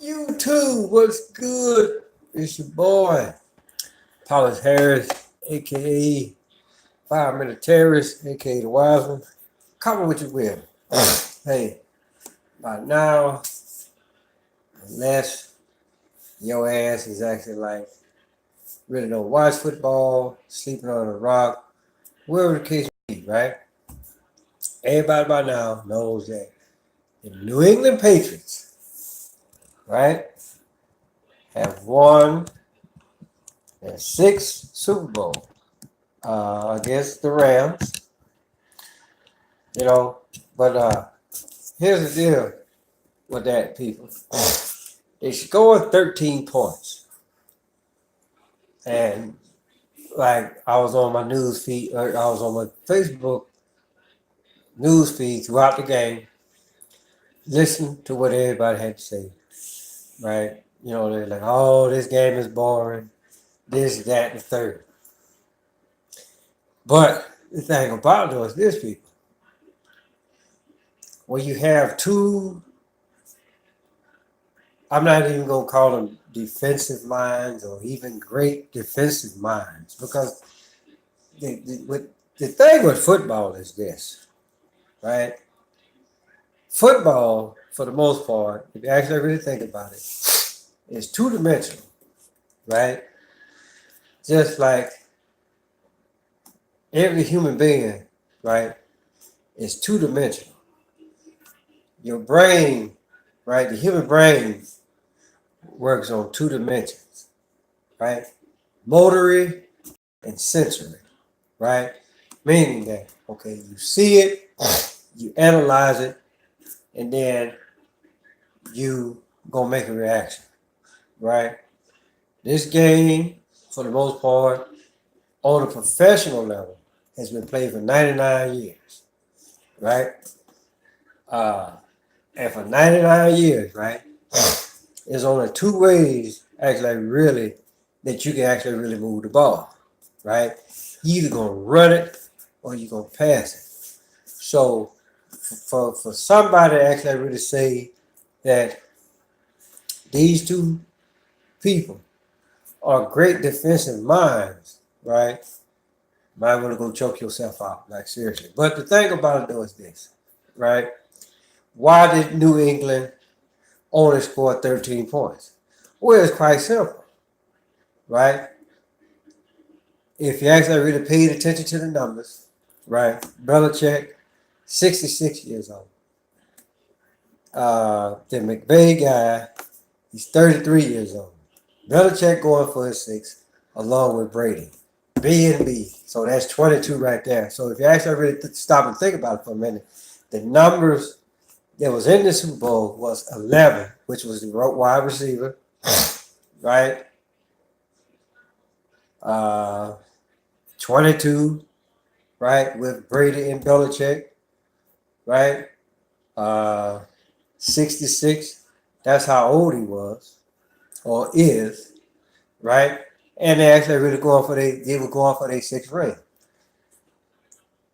YouTube, what's good? It's your boy, Thomas Harris, aka 5 Minute Terrorist, aka the Wise One. Come with your will. Hey, by now, unless your ass is actually like really don't watch football, sleeping on a rock, wherever the case may be, right? Everybody by now knows that the New England Patriots, right, have won their sixth Super Bowl against the Rams, you know. But here's the deal with that, people. They scored 13 points. And like I was on my news feed, or I was on my Facebook news feed throughout the game, listen to what everybody had to say, right? You know, they're like, oh, this game is boring, this, that, and the third. But the thing about it is this, people, when you have two, I'm not even going to call them defensive minds or even great defensive minds, because the thing with football is this, right? Football, for the most part, if you actually really think about it, is two-dimensional, right? Just like every human being, right, is two-dimensional. Your brain, right, the human brain works on two dimensions, right? Motory and sensory, right? Meaning that, okay, you see it, you analyze it, and then you gonna make a reaction, right? This game, for the most part, on a professional level, has been played for 99 years, right? Uh, and for 99 years, right, there's only two ways, actually, really, that you can actually really move the ball, right? You either gonna run it or you gonna pass it. So for somebody to actually really say that these two people are great defensive minds, right? Might want to go choke yourself out, like seriously. But the thing about it though is this, right? Why did New England only score 13 points? Well, it's quite simple, right? If you actually really paid attention to the numbers, right? Belichick, 66 years old. The McVay guy, he's 33 years old. Belichick going for his sixth, along with Brady. B and B. So that's 22 right there. So if you actually really stop and think about it for a minute, the numbers that was in the Super Bowl was 11, which was the wide receiver, right? 22, right, with Brady and Belichick, right? 66, that's how old he was or is, right? And they actually really going for they were going for their sixth ring.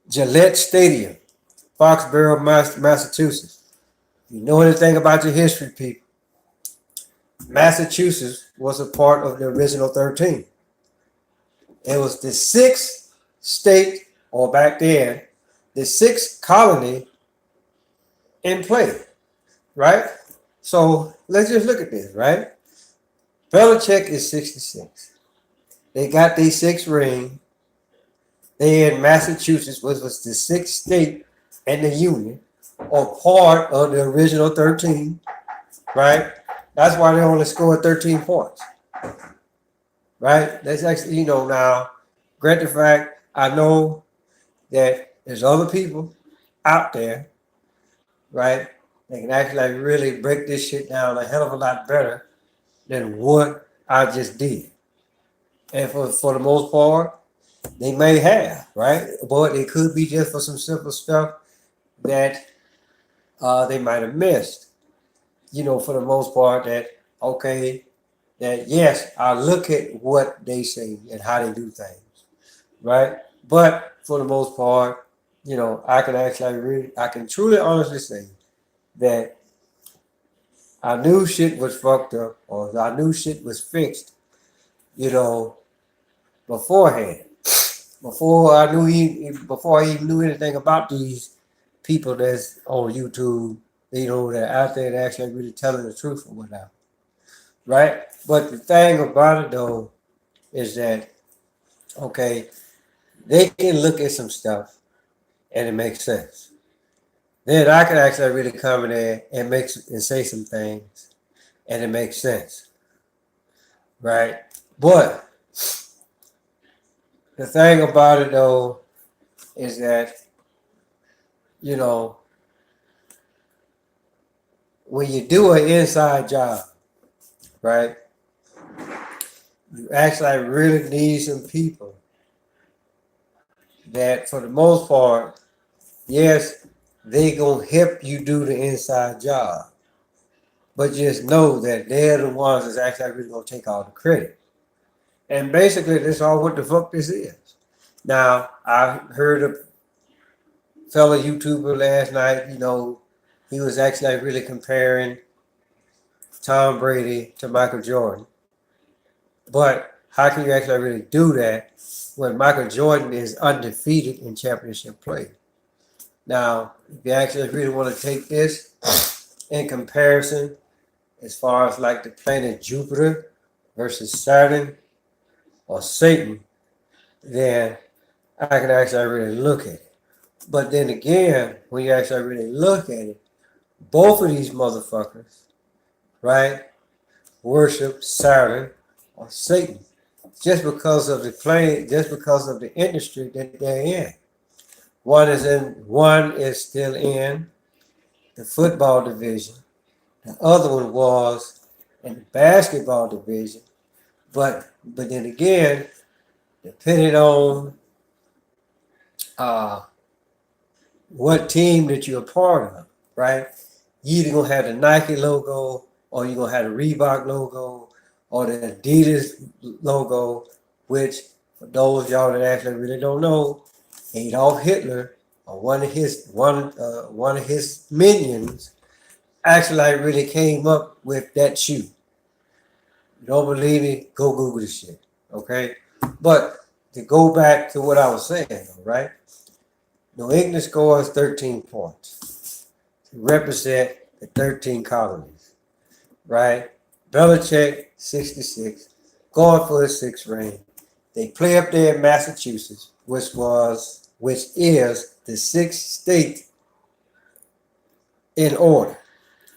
Gillette Stadium, Foxborough, Massachusetts. If you know anything about your history, people, Massachusetts was a part of the original 13. It was the sixth state, or back then, the sixth colony in play, right? So let's just look at this, right? Belichick is 66. They got their sixth ring. They in Massachusetts, which was the sixth state in the Union, or part of the original 13, right? That's why they only scored 13 points, right? That's actually, now, granted the fact, I know that there's other people out there, right, that can actually like really break this shit down a hell of a lot better than what I just did. And for the most part, they may have, right? But it could be just for some simple stuff that they might have missed. For the most part, that, okay, that yes, I look at what they say and how they do things, right? But for the most part, I can truly honestly say that I knew shit was fucked up, or I knew shit was fixed, you know, beforehand. Before I even knew anything about these people that's on YouTube, that are out there that actually really telling the truth or whatever. Right? But the thing about it though is that, okay, they can look at some stuff and it makes sense. Then I can actually really come in there and say some things and it makes sense. Right? But the thing about it though is that, you know, when you do an inside job, right, you actually really need some people that, for the most part, yes, they gonna help you do the inside job, but just know that they're the ones that's actually really gonna take all the credit. And basically, that's all what the fuck this is. Now, I heard a fellow YouTuber last night. He was actually really comparing Tom Brady to Michael Jordan. But how can you actually really do that when Michael Jordan is undefeated in championship play? Now, if you actually really want to take this in comparison, as far as like the planet Jupiter versus Saturn or Satan, then I can actually really look at it. But then again, when you actually really look at it, both of these motherfuckers, right, worship Saturn or Satan just because of the industry that they're in. One is still in the football division. The other one was in the basketball division. But then again, depending on uh, what team that you're a part of, right? You either gonna have the Nike logo, or you're gonna have the Reebok logo, or the Adidas logo, which for those of y'all that actually really don't know, Adolf Hitler or one of his minions actually really came up with that shoe. You don't believe me? Go Google this shit. Okay? But to go back to what I was saying, right? New England scores 13 points to represent the 13 colonies, right? Belichick, 66, going for his sixth ring. They play up there in Massachusetts, which is the sixth state in order,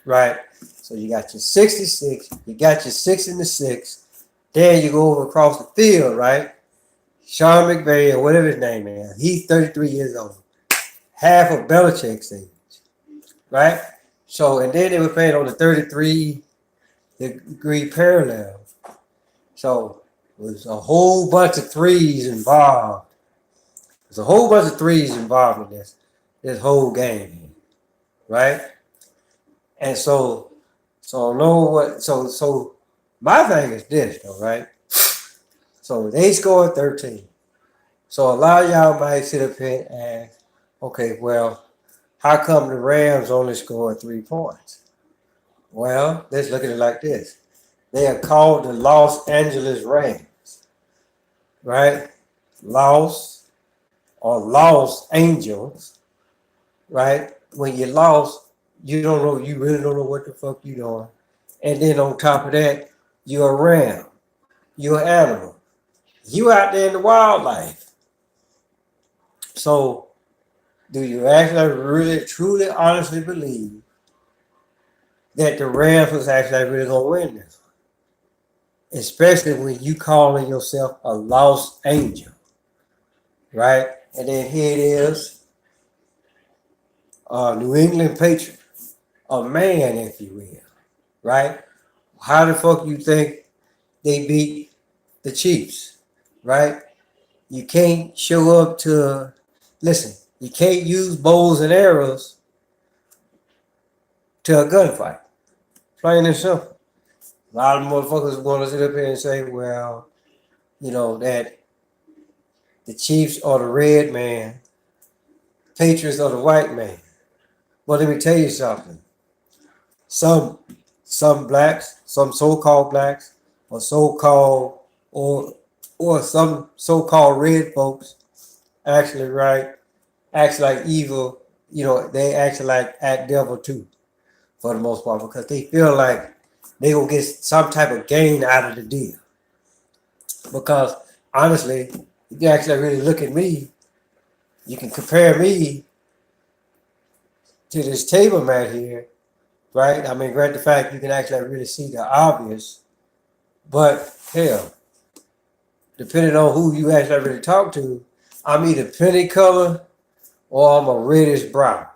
right? So you got your 66, you got your 6 in the 6. Then you go over across the field, right? Sean McVay, or whatever his name is, he's 33 years old, half of Belichick's age, right? So, and then they were playing on the 33-degree parallel. So, it was a whole bunch of threes involved. There's a whole bunch of threes involved in this whole game, right? And so my thing is this, though, right? So they scored 13. So a lot of y'all might sit up here and ask, okay, well, how come the Rams only scored 3 points? Well, let's look at it like this. They are called the Los Angeles Rams, right? Los Angels, right? When you lost, you really don't know what the fuck you doing. And then on top of that, you're a ram. You're an animal. You out there in the wildlife. So do you actually really, truly, honestly believe that the Rams was actually really gonna win this? Especially when you calling yourself a lost angel, right? And then here it is, New England Patriot, a man, if you will, right? How the fuck you think they beat the Chiefs, right? You can't show up to, listen, you can't use bows and arrows to a gunfight. Plain and simple. A lot of motherfuckers want to sit up here and say, well, that the Chiefs are the red man, Patriots are the white man. Well, let me tell you something. Some some blacks, some so-called blacks, or so-called or some so-called red folks actually right acts like evil. You know, they actually like act devil too, for the most part, because they feel like they gonna get some type of gain out of the deal. Because honestly, if you actually really look at me, you can compare me to this table mat here, right? I mean, granted the fact you can actually really see the obvious, but hell, depending on who you actually really talk to, I'm either penny color or I'm a reddish brown.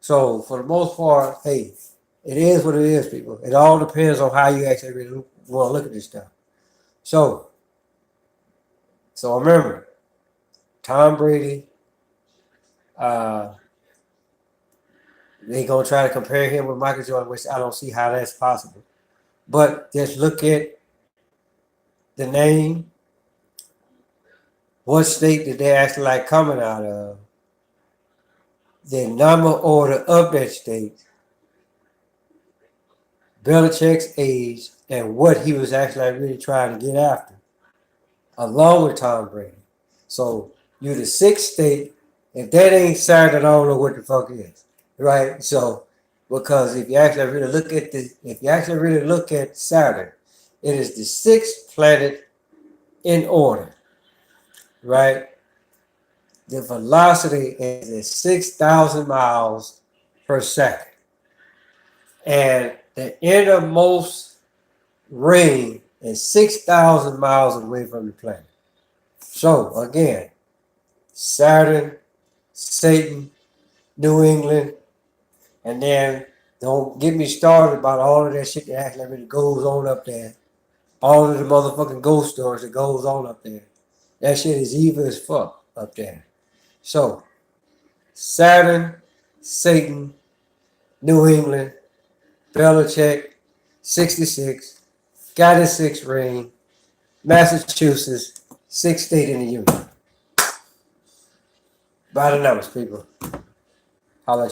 So for the most part, hey, it is what it is, people. It all depends on how you actually really want to look at this stuff. So, so remember, Tom Brady, uh, they gonna try to compare him with Michael Jordan, which I don't see how that's possible. But just look at the name, what state did they actually like coming out of, the number order of that state, Belichick's age, and what he was actually really trying to get after, along with Tom Brady. So you're the sixth state. If that ain't Saturn, I don't know what the fuck is, right? So because if you actually really look at Saturn, it is the sixth planet in order, right? The velocity is at 6,000 miles per second, and the innermost ring is 6,000 miles away from the planet. So again, Saturn, Satan, New England, and then don't get me started about all of that shit that actually really goes on up there. All of the motherfucking ghost stories that goes on up there. That shit is evil as fuck up there. So, Saturn, Satan, New England, Belichick, 66, got his sixth ring, Massachusetts, sixth state in the union. By the numbers, people. Holla.